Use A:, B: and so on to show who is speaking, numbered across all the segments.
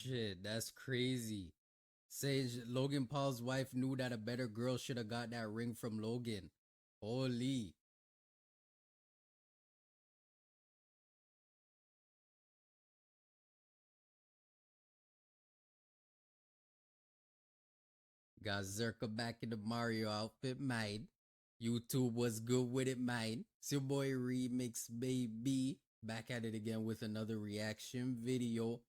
A: Shit, that's crazy. Saying Logan Paul's wife knew that a better girl should have got that ring from Logan. Holy. Got Zherka back in the Mario outfit, mate. YouTube was good with it, mate. It's your boy Remix Baby. Back at it again with another reaction video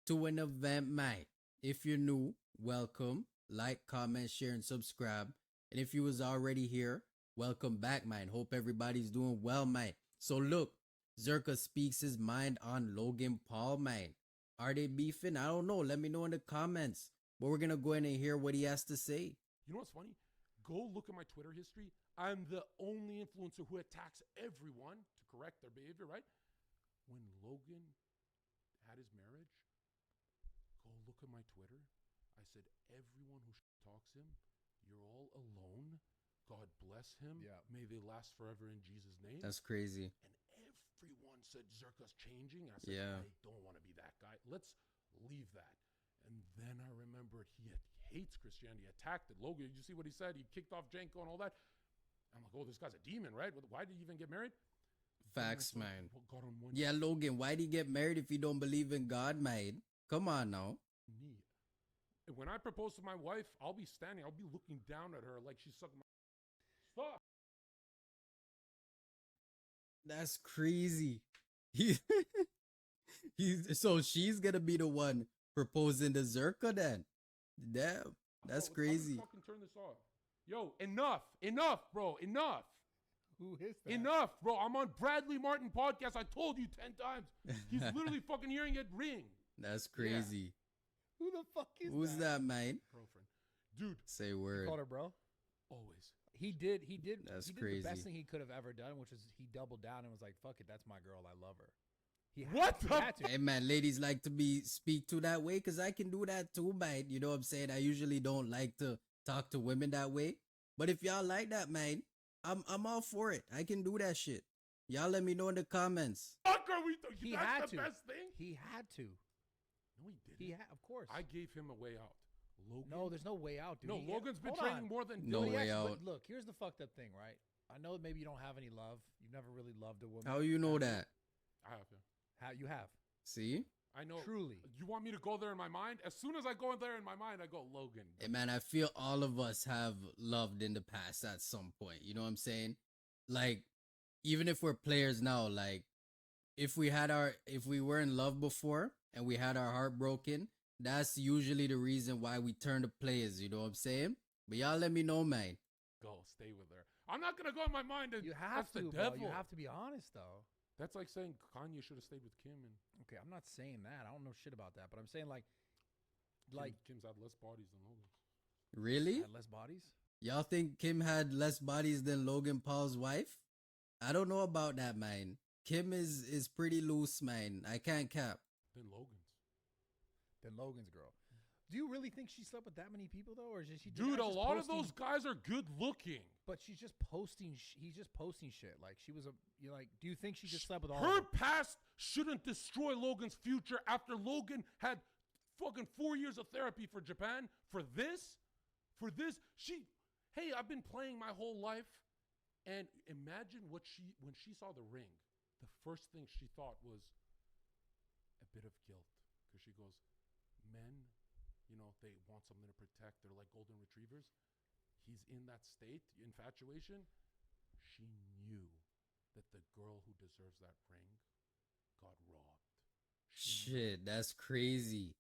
A: to an event, mate. If you're new, welcome. Like, comment, share, and subscribe. And if you was already here, welcome back, mate. Hope everybody's doing well, mate. So look, Zherka speaks his mind on Logan Paul, mate. Are they beefing? I don't know. Let me know in the comments. But we're gonna go in and hear what he has to say.
B: You know what's funny? Go look at my Twitter history. I'm the only influencer who attacks everyone to correct their behavior, right? When Logan had his marriage, go look at my Twitter. I said, everyone who talks him, you're all alone. God bless him. Yeah. May they last forever in Jesus' name.
A: That's crazy.
B: And everyone said Zherka's changing. I said, yeah. I don't want to be that guy. Let's leave that. And then I remembered he hates Christianity. He attacked it. Logan, did you see what he said? He kicked off Jenko and all that. I'm like, oh, this guy's a demon, right? Why did he even get married?
A: Facts, man. Yeah, Logan, why did he get married if you don't believe in God, man? Come on now.
B: When I propose to my wife, I'll be standing. I'll be looking down at her like she's sucking my... Stop.
A: That's crazy. So she's going to be the one proposing to Zherka then. Damn, that's crazy.
B: Fucking turn this off. Yo, enough, bro, enough.
C: Who is that?
B: Enough, bro. I'm on Bradley Martin podcast. I told you 10 times. He's literally fucking hearing it ring.
A: That's crazy.
C: Yeah. Who the fuck is
A: Who's that, man?
B: Girlfriend. Dude.
A: Say word.
C: You called her bro?
B: Always.
C: He did.
A: That's
C: crazy. The best thing he could have ever done, which is he doubled down and was like, fuck it, that's my girl. I love her.
A: Hey man, ladies like to be speak to that way because I can do that too, man. You know what I'm saying? I usually don't like to talk to women that way. But if y'all like that, man, I'm all for it. I can do that shit. Y'all let me know in the comments.
B: Fuck are we doing?
C: He
B: That's
C: had
B: the
C: to.
B: best thing?
C: He had to.
B: No, he didn't.
C: He had, of course.
B: I gave him a way out. Logan?
C: No, there's no way out, dude.
B: No, Logan's been training more than...
A: No way out.
C: But look, here's the fucked up thing, right? I know maybe you don't have any love. You've never really loved a woman.
A: How you know that?
B: I have, yeah.
C: How you have?
A: See?
B: I know.
C: Truly.
B: You want me to go there in my mind? As soon as I go in there in my mind, I go, Logan.
A: Hey man, I feel all of us have loved in the past at some point. You know what I'm saying? Like, even if we're players now, like, if we were in love before and we had our heart broken, that's usually the reason why we turn to players. You know what I'm saying? But y'all let me know, man.
B: Go, stay with her. I'm not going to go in my mind. And
C: you have to,
B: the
C: bro.
B: devil.
C: You have to be honest, though.
B: That's like saying Kanye should have stayed with Kim. And
C: okay, I'm not saying that. I don't know shit about that. But I'm saying, like
B: Kim's had less bodies than Logan.
A: Really?
C: Had less bodies?
A: Y'all think Kim had less bodies than Logan Paul's wife? I don't know about that, man. Kim is pretty loose, man. I can't cap.
B: Than
C: Logan's girl. Do you really think she slept with that many people though, or is she?
B: Dude, a lot of those guys are good looking.
C: But she's just posting. He's just posting shit. Like she was a. You like? Do you think she just slept with all?
B: Her past shouldn't destroy Logan's future. After Logan had fucking 4 years of therapy for Japan for this, she. Hey, I've been playing my whole life, and imagine when she saw the ring, the first thing she thought was a bit of guilt because she goes, men. You know, they want something to protect. They're like golden retrievers. He's in that state, infatuation. She knew that the girl who deserves that ring got robbed.
A: Shit, that's crazy.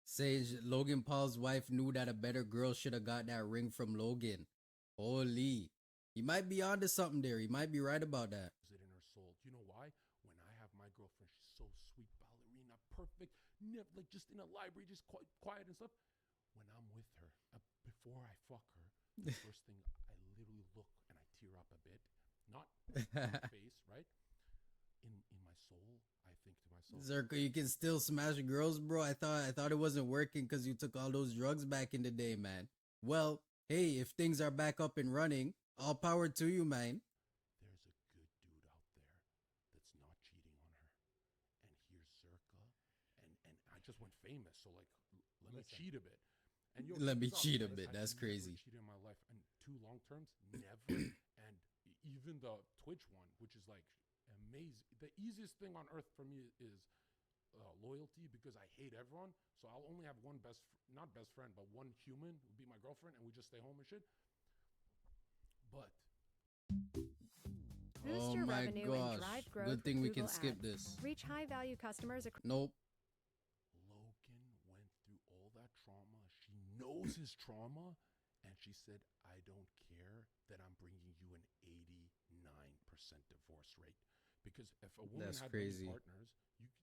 A: Sage, Logan Paul's wife knew that a better girl should have got that ring from Logan. Holy. He might be onto something there. He might be right about that.
B: It in her soul. Do you know why? When I have my girlfriend, she's so sweet, ballerina, perfect. Never, like just in a library, just quiet and stuff. When I'm with her, before I fuck her, the first thing I literally look and I tear up a bit, not in my face, right? In my soul, I think to myself,
A: Zherka, you can still smash girls, bro. I thought it wasn't working because you took all those drugs back in the day, man. Well, hey, if things are back up and running, all power to you, man.
B: There's a good dude out there that's not cheating on her, and here's Zherka. And I just went famous, so like let me
C: Listen.
B: cheat a bit. And
A: Let me
B: check this
A: cheat a
B: guys.
A: bit.
B: I've
A: That's
B: never
A: crazy.
B: cheated in my life, and 2 long terms, never. And even the Twitch one, which is like amazing. The easiest thing on earth for me is loyalty, because I hate everyone. So I'll only have one not best friend, but one human would be my girlfriend, and we just stay home and shit. But
D: Boost
A: Oh
D: your
A: my
D: revenue and
A: gosh.
D: drive growth
A: Good
D: with
A: thing we
D: Google
A: can skip
D: Ads.
A: this.
D: Reach high-value customers across
A: Nope.
B: Logan went through all that trauma. She knows his trauma, and she said, I don't care that I'm bringing you an 89% divorce rate. Because if a woman
A: That's
B: had
A: crazy.
B: many partners,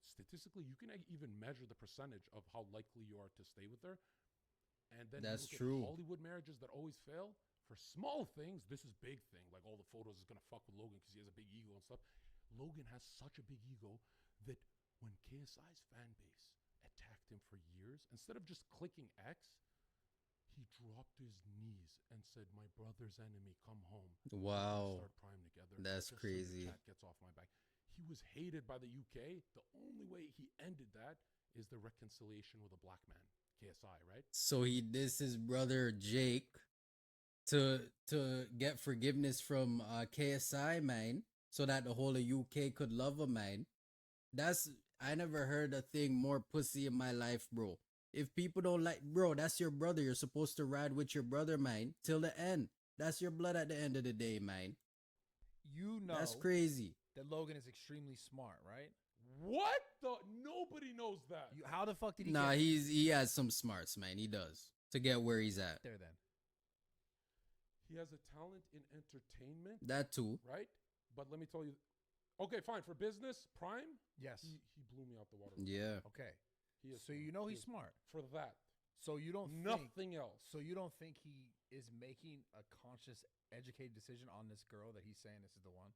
B: statistically, you can even measure the percentage of how likely you are to stay with her. And then
A: That's
B: you look
A: true.
B: at Hollywood marriages that always fail. For small things, this is big thing. Like all the photos is going to fuck with Logan because he has a big ego and stuff. Logan has such a big ego that when KSI's fan base attacked him for years, instead of just clicking X, he dropped to his knees and said, my brother's enemy, come home.
A: Wow.
B: Start Prime together.
A: That's
B: just
A: crazy.
B: So the chat gets off my back. He was hated by the UK. The only way he ended that is the reconciliation with a black man, KSI, right?
A: So he dissed his brother Jake to get forgiveness from KSI, man, so that the whole of UK could love him, man. I never heard a thing more pussy in my life, bro. If people don't like, bro, that's your brother. You're supposed to ride with your brother, man, till the end. That's your blood at the end of the day, man.
C: You know
A: That's crazy.
C: that Logan is extremely smart, right?
B: What the? Nobody knows that.
C: How the fuck did he
A: Nah,
C: get
A: he has some smarts, man. He does to get where he's at.
C: there then?
B: He has a talent in entertainment,
A: That too.
B: right? But let me tell you, okay, fine. For business, Prime,
C: Yes.
B: he blew me out the water.
A: Yeah.
C: Okay.
B: He is
C: So
B: smart.
C: you know
B: He
C: he's
B: is-
C: smart.
B: For that.
C: So you don't think
B: Nothing else.
C: So you don't think he is making a conscious, educated decision on this girl that he's saying this is the one?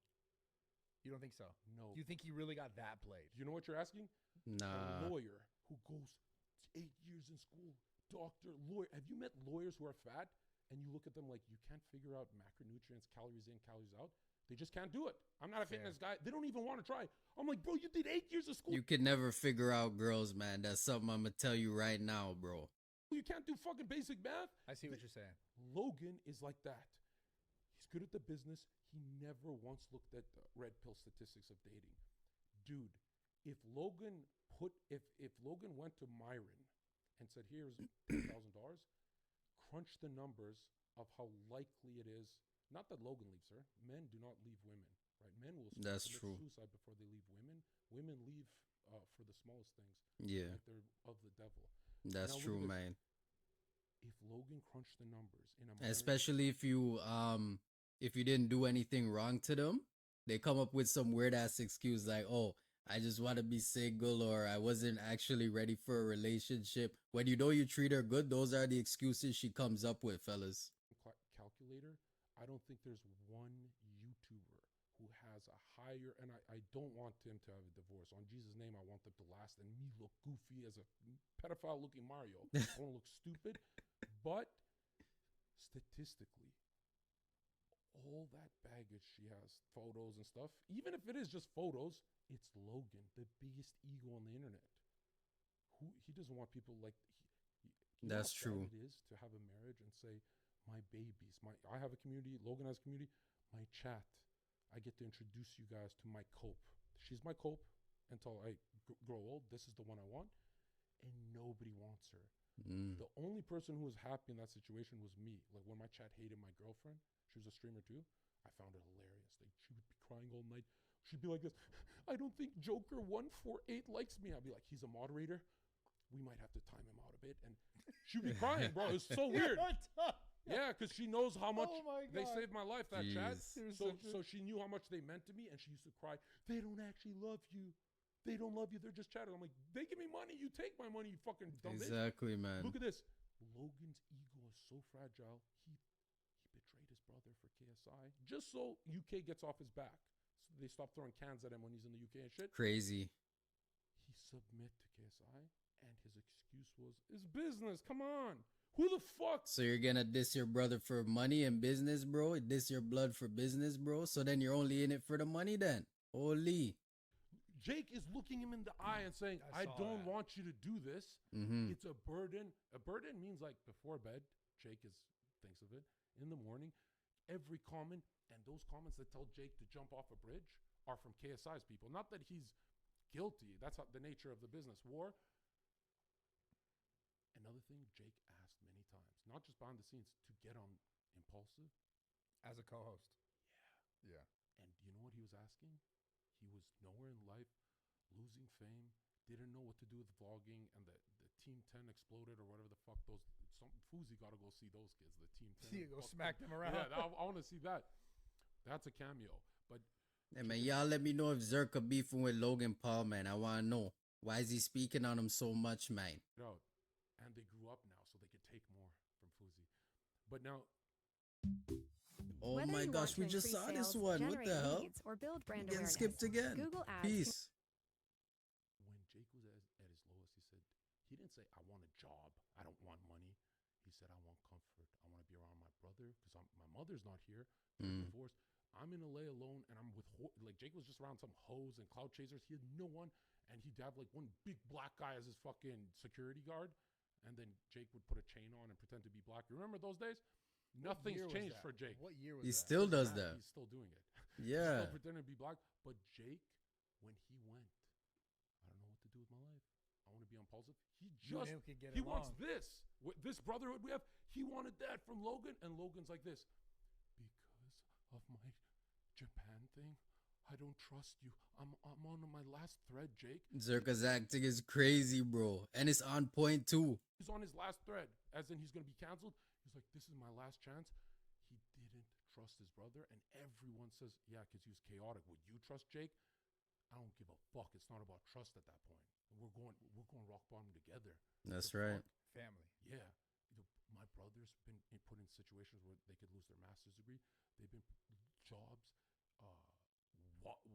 C: You don't think so?
B: No.
C: You think he really got that played?
B: You know what you're asking?
A: Nah.
B: A lawyer who goes 8 years in school, doctor, lawyer. Have you met lawyers who are fat and you look at them like you can't figure out macronutrients, calories in, calories out? They just can't do it. I'm not a
C: Fair.
B: fitness guy. They don't even want to try. I'm like, bro, you did 8 years of school.
A: You can never figure out girls, man. That's something I'm gonna tell you right now, bro.
B: You can't do fucking basic math.
C: I see what you're saying.
B: Logan is like that. He's good at the business. He never once looked at the red pill statistics of dating. Dude, if Logan went to Myron and said, here's $10,000, crunch the numbers of how likely it is. Not that Logan leaves her. Men do not leave women, right? Men will
A: That's
B: commit
A: true.
B: suicide before they leave women. Women leave for the smallest things.
A: Yeah,
B: Like they're of the devil.
A: that's
B: Now look
A: true,
B: at this.
A: man.
B: If Logan crunched the numbers in a marriage,
A: Especially if you didn't do anything wrong to them, they come up with some weird ass excuse like, "Oh, I just want to be single," or "I wasn't actually ready for a relationship." When you know you treat her good, those are the excuses she comes up with, fellas.
B: calculator, I don't think there's one YouTuber who has a higher, and I don't want him to have a divorce. On Jesus' name, I want them to last and me look goofy as a pedophile looking Mario. I want to look stupid. But statistically, all that baggage she has, photos and stuff, even if it is just photos, it's Logan, the biggest ego on the internet. He doesn't want people like, you know
A: That's
B: how sad
A: true.
B: it is to have a marriage and say, my babies, I have a community, Logan has a community, my chat, I get to introduce you guys to my cope. She's my cope until I grow old. This is the one I want. And nobody wants her.
A: Mm.
B: The only person who was happy in that situation was me. Like when my chat hated my girlfriend, she was a streamer too. I found it hilarious. She would be crying all night. She'd be like this, I don't think Joker 148 likes me. I'd be like, he's a moderator. We might have to time him out a bit. And she'd be crying, bro. It was so weird. Yeah, because she knows how much
C: Oh my
B: they
C: God.
B: saved my life, that chat.
A: Jeez.
B: So she knew how much they meant to me, and she used to cry, they don't actually love you. They don't love you. They're just chatting. I'm like, they give me money. You take my money, you fucking dumb bitch.
A: Exactly, man.
B: Look at this. Logan's ego is so fragile. He betrayed his brother for KSI just so UK gets off his back. So they stop throwing cans at him when he's in the UK and shit.
A: Crazy.
B: He submit to KSI, and his excuse was, it's business. Come on. Who the fuck?
A: So you're gonna diss your brother for money and business, bro? Diss your blood for business, bro? So then you're only in it for the money then? Holy.
B: Jake is looking him in the eye and saying, I
C: saw
B: don't
C: that.
B: want you to do this.
A: Mm-hmm.
B: It's a burden. A burden means like before bed, Jake thinks of it. In the morning, every comment and those comments that tell Jake to jump off a bridge are from KSI's people. Not that he's guilty. That's not the nature of the business. War. Another thing Jake asked many times, not just behind the scenes, to get on Impulsive.
C: As a co-host. Yeah.
B: And you know what he was asking? He was nowhere in life, losing fame, didn't know what to do with vlogging, and the Team 10 exploded or whatever the fuck those. Fuzi got to go see those kids. The Team 10.
C: You go smack them around.
B: Yeah, I want to see that. That's a cameo. But
A: Hey, man, y'all let me know if Zherka beefing with Logan Paul, man. I want to know. Why is he speaking on him so much, man?
B: out. And they grew up now, so they could take more from Fuzi. But now,
A: Oh
D: Whether
A: my
D: you
A: gosh, we
D: want to
A: just
D: increase
A: saw this
D: sales,
A: one. What
D: generate
A: the hell?
D: leads, or build brand
A: Getting
D: awareness,
A: skipped again.
D: Google Ads
A: Peace.
B: when Jake was at his lowest, he said, he didn't say, I want a job. I don't want money. He said, I want comfort. I want to be around my brother because my mother's not here. They're divorced. I'm in LA alone, and I'm with, like, Jake was just around some hoes and cloud chasers. He had no one, and he'd have, like, one big black guy as his fucking security guard, and then Jake would put a chain on and pretend to be black. You remember those days? Nothing's
C: year was
B: changed
C: that?
B: for Jake.
C: What year was
A: He
C: that?
A: still does
B: Matt,
A: that.
B: He's still doing it.
A: Yeah.
B: Still pretending to be black. But Jake, when he went, I don't know what to do with my life. I want to be impulsive. He
C: You and
B: just
C: him could get
B: he wants
C: along.
B: this. This brotherhood we have. He wanted that from Logan, and Logan's like this. Because of my Japan thing, I don't trust you. I'm on my last thread, Jake.
A: Zherka's acting is crazy, bro. And it's on point, too.
B: He's on his last thread, as in he's gonna be canceled. He's like, this is my last chance. He didn't trust his brother, and everyone says, yeah, because he was chaotic. Would you trust Jake? I don't give a fuck. It's not about trust at that point. We're going rock bottom together.
A: That's
B: The
A: right.
B: fuck?
C: Family.
B: Yeah. My brother's been put in situations where they could lose their master's degree. They've been jobs,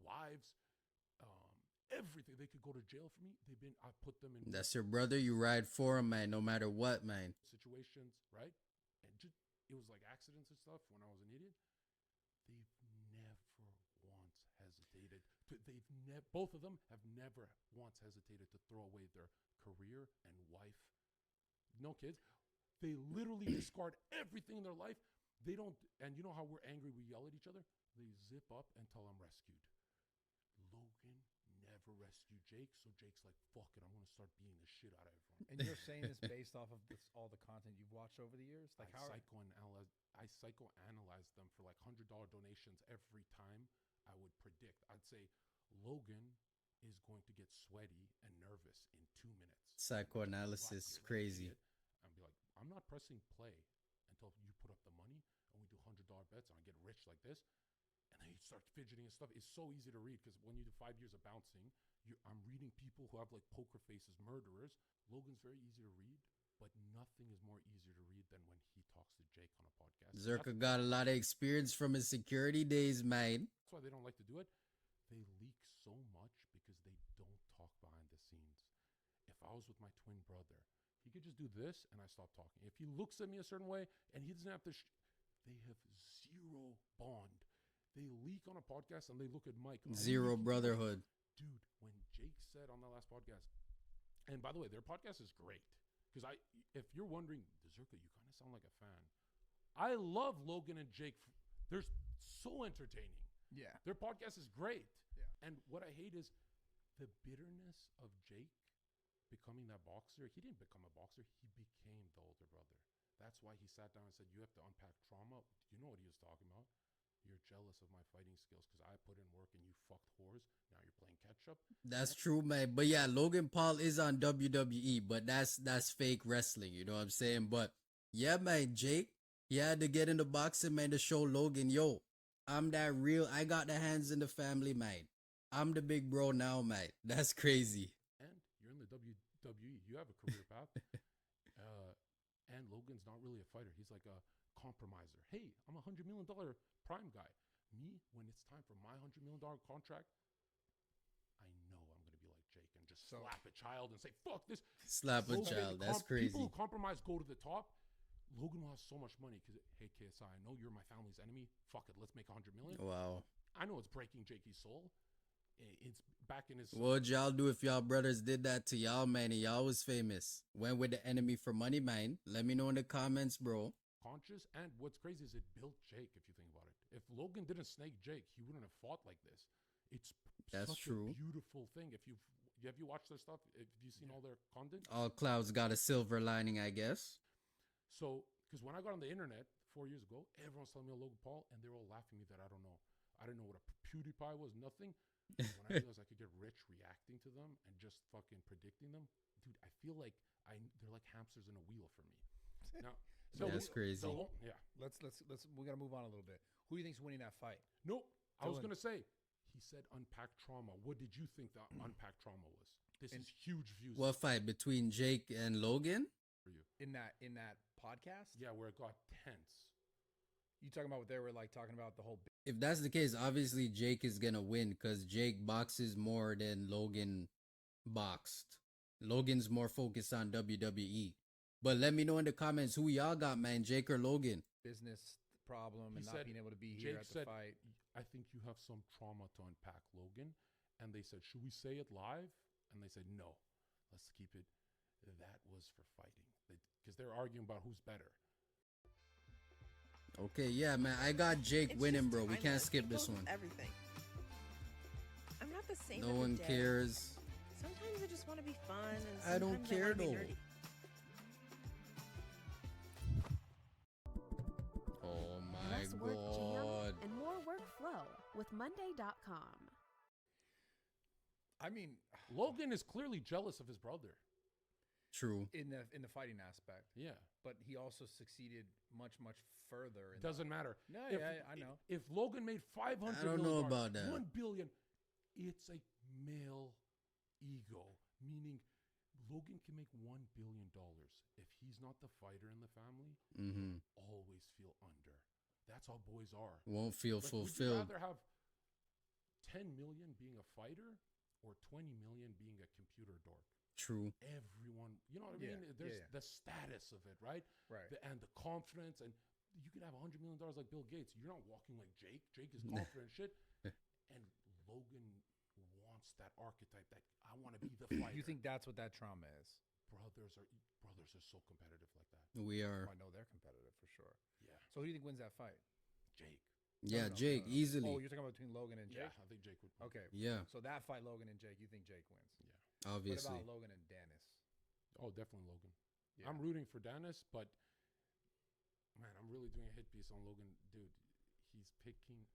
B: wives, everything. They could go to jail for me. I put them in
A: That's your brother. You ride for him, man, no matter what, man.
B: situations, right? And it was like accidents and stuff when I was an idiot. They've never once hesitated. Both of them have never once hesitated to throw away their career and wife. No kids. They literally discard everything in their life. They don't, and you know how we're angry, we yell at each other? They zip up until I'm rescued. Logan never rescued Jake, so Jake's like, fuck it, I'm going to start beating the shit out of everyone.
C: And you're saying this based off of all the content you've watched over the years? Like
B: I psychoanalyze them for like $100 donations every time I would predict. I'd say Logan is going to get sweaty and nervous in 2 minutes.
A: Psychoanalysis is crazy.
B: I'd be like, I'm not pressing play until you put up the money and we do $100 bets and I get rich like this. And then you start fidgeting and stuff. It's so easy to read because when you do 5 years of bouncing, I'm reading people who have like poker faces, murderers. Logan's very easy to read, but nothing is more easier to read than when he talks to Jake on a podcast.
A: Zherka got a lot of experience from his security days, man.
B: That's why they don't like to do it. They leak so much because they don't talk behind the scenes. If I was with my twin brother, he could just do this and I stop talking. If he looks at me a certain way and he doesn't have to, they have zero bond. They leak on a podcast and they look at Mike.
A: Zero brotherhood.
B: Dude, when Jake said on that last podcast, and by the way, their podcast is great. Because if you're wondering, Zherka, you kind of sound like a fan. I love Logan and Jake. They're so entertaining.
C: Yeah.
B: Their podcast is great.
C: Yeah.
B: And what I hate is the bitterness of Jake becoming that boxer. He didn't become a boxer. He became the older brother. That's why he sat down and said, you have to unpack trauma. You know what he was talking about? You're jealous of my fighting skills because I put in work and you fucked whores. Now you're playing catch up.
A: That's true, man. But yeah, Logan Paul is on WWE, but that's fake wrestling. You know what I'm saying? But yeah, man, Jake, he had to get into boxing, man, to show Logan, yo, I'm that real. I got the hands in the family, man. I'm the big bro now, man. That's crazy.
B: And you're in the WWE. You have a career path. And Logan's not really a fighter. He's like a compromiser. Hey, I'm a $100 million prime guy. Me, when it's time for my $100 million contract, I know I'm going to be like Jake and just slap a child and say, fuck this.
A: Slap a child. That's crazy.
B: People who compromise go to the top. Logan will have so much money because, hey, KSI, I know you're my family's enemy. Fuck it. Let's make $100 million.
A: Wow.
B: I know it's breaking Jakey's soul, It's back in his
A: What would y'all do if y'all brothers did that to y'all, man, and y'all was famous? Went with the enemy for money, man. Let me know in the comments, bro.
B: conscious. And what's crazy is it built Jake, if you think about it. If Logan didn't snake Jake, he wouldn't have fought like this. It's
A: That's
B: such
A: true.
B: a beautiful thing. If have you watched their stuff? Have you seen all their content?
A: All clouds got a silver lining, I guess.
B: So, because when I got on the internet 4 years ago, everyone's telling me Logan Paul, and they were all laughing at me that I don't know. I didn't know what a PewDiePie was, nothing. When I realized I could get rich reacting to them and just fucking predicting them, dude, I feel like they're like hamsters in a wheel for me. Now,
A: That's crazy.
B: So, yeah.
C: Let's we gotta move on a little bit. Who do you think's winning that fight?
B: Nope. I was
C: Dylan.
B: gonna say, he said unpacked trauma. What did you think the unpacked trauma was? This is huge views
A: What fight between Jake and Logan?
B: for you.
C: In that podcast?
B: Yeah, where it got tense.
C: You talking about what they were like talking about the whole
A: If that's the case, obviously Jake is gonna win because Jake boxes more than Logan boxed. Logan's more focused on WWE. But let me know in the comments who y'all got, man, Jake or Logan.
C: business problem
B: He
C: and
B: said-
C: not being able to be here
B: Jake
C: at the
B: said,
C: fight.
B: I think you have some trauma to unpack, Logan. And they said, should we say it live? And they said, no, let's keep it. That was for fighting. Because they're arguing about who's better.
A: Okay, yeah, man, I got Jake
E: It's
A: winning,
E: just
A: bro. We can't
E: timeless.
A: skip
E: It
A: this
E: goes with
A: one.
E: Everything. I'm not the same.
A: No
E: every
A: one
E: day.
A: cares.
E: Sometimes I just want to be fun. And
A: I don't
E: sometimes
A: care,
E: wanna be
A: though.
E: nerdy.
A: Oh my
D: Less work jam
A: god.
D: and more workflow with Monday.com.
C: I mean,
B: Logan is clearly jealous of his brother.
A: True.
C: in the fighting aspect,
B: Yeah.
C: but he also succeeded much further.
B: It doesn't matter.
C: No,
B: If-
C: yeah, I know.
B: If Logan made 500
A: I don't know about that.
B: 1 billion, it's a male ego, meaning Logan can make $1 billion. If he's not the fighter in the family,
A: Mm-hmm.
B: always feel under. That's how boys are.
A: Won't feel
B: Like,
A: fulfilled.
B: Would you rather have 10 million being a fighter or 20 million being a computer dork?
A: True.
B: Everyone, you know what I
C: Yeah,
B: mean? There's
C: yeah.
B: the status of it, right?
C: Right.
B: And the confidence, and you could have $100 million like Bill Gates. You're not walking like Jake. Jake is confident and shit. And Logan wants that archetype that I want to be the fighter.
C: You think that's what that trauma is?
B: brothers are so competitive like that?
A: We are.
C: I know they're competitive for sure.
B: Yeah,
C: So who do you think wins that fight?
B: Jake.
A: Yeah,
C: No,
A: Jake,
C: no.
A: easily.
C: Oh, you're talking about between Logan and Jake?
B: Yeah, I think Jake would.
C: Okay.
A: Yeah,
C: So that fight, Logan and Jake, you think Jake wins?
B: Yeah.
A: obviously.
C: What about Logan and Dennis?
B: Oh, definitely Logan.
C: Yeah.
B: I'm rooting for Dennis, but man, I'm really doing a hit piece on Logan. Dude, he's picking.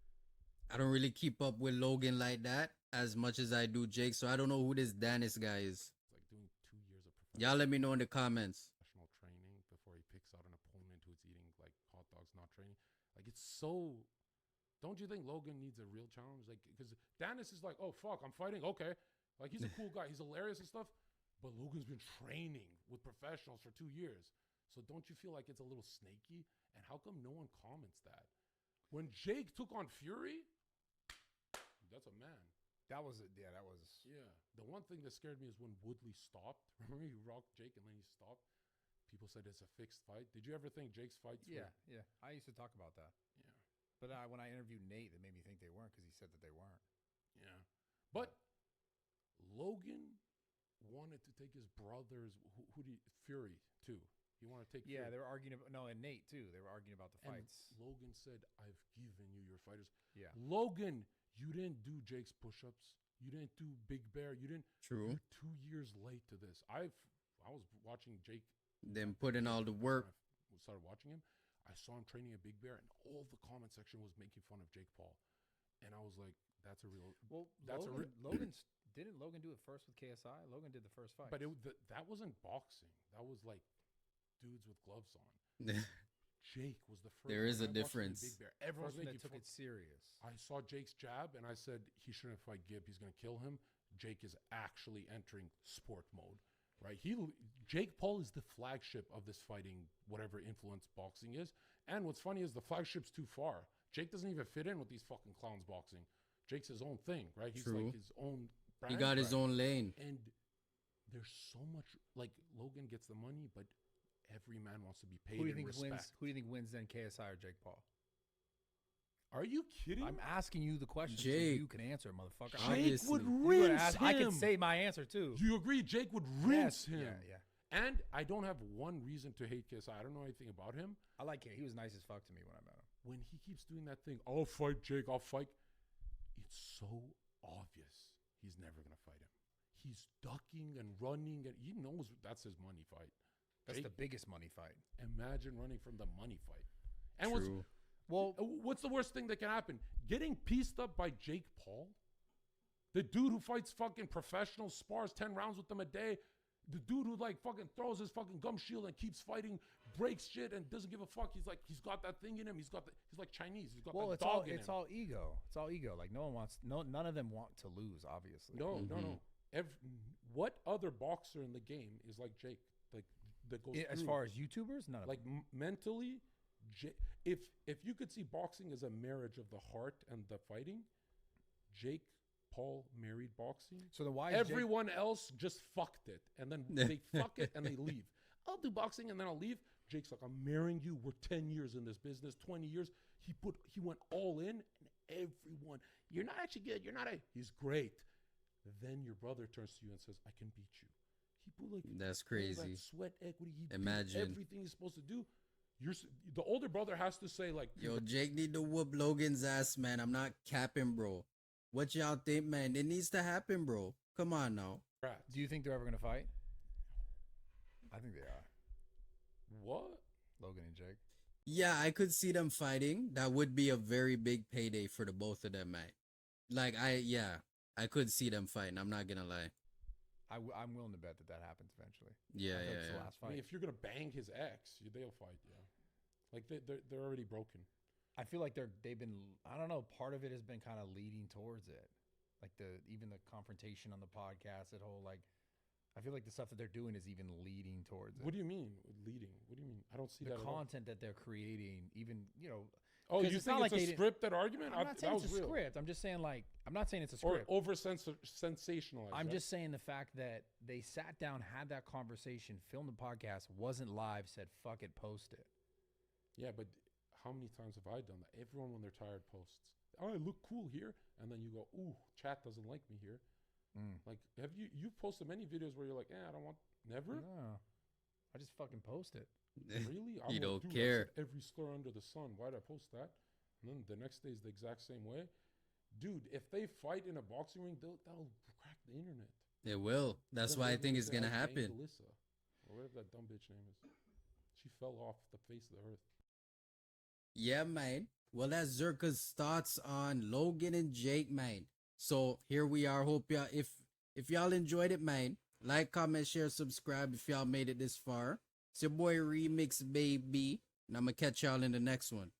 A: I don't really keep up with Logan like that as much as I do Jake, so I don't know who this Dennis guy is.
B: It's like doing 2 years of
A: Y'all let me know in the comments.
B: professional training before he picks out an opponent who's eating like hot dogs, not training. Like it's so. Don't you think Logan needs a real challenge? Like, because Dennis is like, oh fuck, I'm fighting. Okay, like he's a cool guy. He's hilarious and stuff. But Logan's been training with professionals for 2 years. So don't you feel like it's a little snaky? And how come no one comments that? When Jake took on Fury, that's a man.
C: That was yeah.
B: Yeah. The one thing that scared me is when Woodley stopped. Remember he rocked Jake and then he stopped? People said it's a fixed fight. Did you ever think Jake's fights
C: Yeah,
B: were...
C: yeah. I used to talk about that.
B: Yeah.
C: But when I interviewed Nate, it made me think they weren't because he said that they weren't.
B: Yeah. But Logan wanted to take his brother's... Who do you... Fury, too. He wanted to take
C: Yeah,
B: Fury.
C: they were arguing about and Nate too. They were arguing about the
B: And
C: fights.
B: Logan said, I've given you your fighters.
C: Yeah.
B: Logan, you didn't do Jake's push-ups. You didn't do Big Bear. You didn't...
A: True.
B: You're 2 years late to this. I was watching Jake.
A: Then put in all the work.
B: When I started watching him. I saw him training a Big Bear, and all the comment section was making fun of Jake Paul. And I was like, that's a real...
C: Well,
B: That's a
C: didn't Logan do it first with KSI? Logan did the first fight.
B: But that wasn't boxing. That was like dudes with gloves on. Jake was the first.
A: There is
B: when
A: a
B: I watched him in
A: difference.
B: Big Bear, everyone's
C: first one
B: making
C: that took
B: fun.
C: it serious.
B: I saw Jake's jab, and I said he shouldn't fight Gibb. He's going to kill him. Jake is actually entering sport mode, right? Jake Paul is the flagship of this fighting, whatever influence boxing is. And what's funny is the flagship's too far. Jake doesn't even fit in with these fucking clowns boxing. Jake's his own thing, right? He's
A: True.
B: like his own brand.
A: He got his own lane.
B: And there's so much, like Logan gets the money, but every man wants to be paid
C: Who do you
B: and
C: think
B: respect.
C: wins? Who do you think wins then, KSI or Jake Paul?
B: Are you kidding?
C: I'm asking you the question so
A: Jake.
C: you can answer, motherfucker.
B: Jake
A: Obviously.
B: would
C: You would
B: rinse
C: ask-
B: him.
C: I can say my answer too.
B: Do you agree? Jake would
C: Yes.
B: rinse him.
C: Yeah.
B: And I don't have one reason to hate KSI. I don't know anything about him.
C: I like it. He was nice as fuck to me when I met him.
B: When he keeps doing that thing, I'll fight Jake, I'll fight. It's so obvious he's never going to fight him. He's ducking and running, and he knows that's his money fight.
C: That's
B: Jake,
C: the biggest money fight.
B: imagine running from the money fight. And
A: True.
B: what's the worst thing that can happen? Getting pieced up by Jake Paul? The dude who fights fucking professional, spars 10 rounds with them a day. The dude who like fucking throws his fucking gum shield and keeps fighting, breaks shit and doesn't give a fuck. He's got that thing in him. He's like Chinese. He's got that dog in him.
C: It's all ego. It's all ego. Like none of them want to lose, obviously.
B: No. What other boxer in the game is like Jake? Like that goes
C: As
B: through?
C: far as YouTubers, none of
B: Like
C: them.
B: mentally, if you could see boxing as a marriage of the heart and the fighting, Jake Paul married boxing.
C: So then why is
B: Everyone else just fucked it, and then they fuck it and they leave. I'll do boxing and then I'll leave. Jake's like, I'm marrying you. We're 10 years in this business, 20 years. He went all in, and everyone, you're not actually good. You're not he's great. Then your brother turns to you and says, I can beat you. He put like
A: That's
B: all
A: crazy.
B: that sweat equity. He
A: Imagine.
B: did everything he's supposed to do. The older brother has to say like,
A: Yo, Jake need to whoop Logan's ass, man. I'm not capping, bro. What y'all think, man? It needs to happen, bro. Come on now.
B: Rats.
C: Do you think they're ever gonna fight? I think they are.
B: What?
C: Logan and Jake.
A: Yeah, I could see them fighting. That would be a very big payday for the both of them, man. Like, I could see them fighting. I'm not gonna lie.
C: I'm willing to bet that happens eventually.
A: Yeah,
C: I think
A: yeah,
C: it's the
A: yeah.
C: last
B: I
C: fight.
B: mean, if you're gonna bang his ex, they'll fight. Yeah, like they're already broken.
C: I feel like they've been. I don't know. Part of it has been kind of leading towards it, like even the confrontation on the podcast. That whole like, I feel like the stuff that they're doing is even leading towards it.
B: What do you mean leading? What do you mean? I don't see
C: The
B: that at all.
C: content that they're creating, even
B: Oh,
C: 'cause
B: you
C: it's not
B: think
C: like
B: it's
C: they
B: a
C: didn't-
B: scripted argument?
C: I'm not saying
B: that
C: it's a
B: was real.
C: script. I'm just saying like I'm not saying it's a
B: Or
C: script.
B: over sensationalized.
C: I'm
B: right?
C: just saying the fact that they sat down, had that conversation, filmed the podcast, wasn't live, said fuck it, post it.
B: Yeah, but how many times have I done that? Everyone when they're tired posts, oh, I look cool here, and then you go, ooh, chat doesn't like me here. Like, have you've posted many videos where you're like, I don't want, never?
C: No, I just fucking post it.
B: Really? I'm
A: You
B: like,
A: don't
B: dude, I
A: care.
B: said every slur under the sun. Why'd I post that? And then the next day is the exact same way. Dude, if they fight in a boxing ring, that'll crack the internet.
A: It will. That's
B: Then
A: why I
B: they'll
A: think
B: say,
A: it's gonna
B: banged
A: happen.
B: Alyssa, or whatever that dumb bitch name is. She fell off the face of the earth.
A: Yeah, man. Well, that's Zherka's thoughts on Logan and Jake, man. So here we are. Hope y'all, if y'all enjoyed it, man, like, comment, share, subscribe if y'all made it this far. It's your boy Remix Baby, and I'm gonna catch y'all in the next one.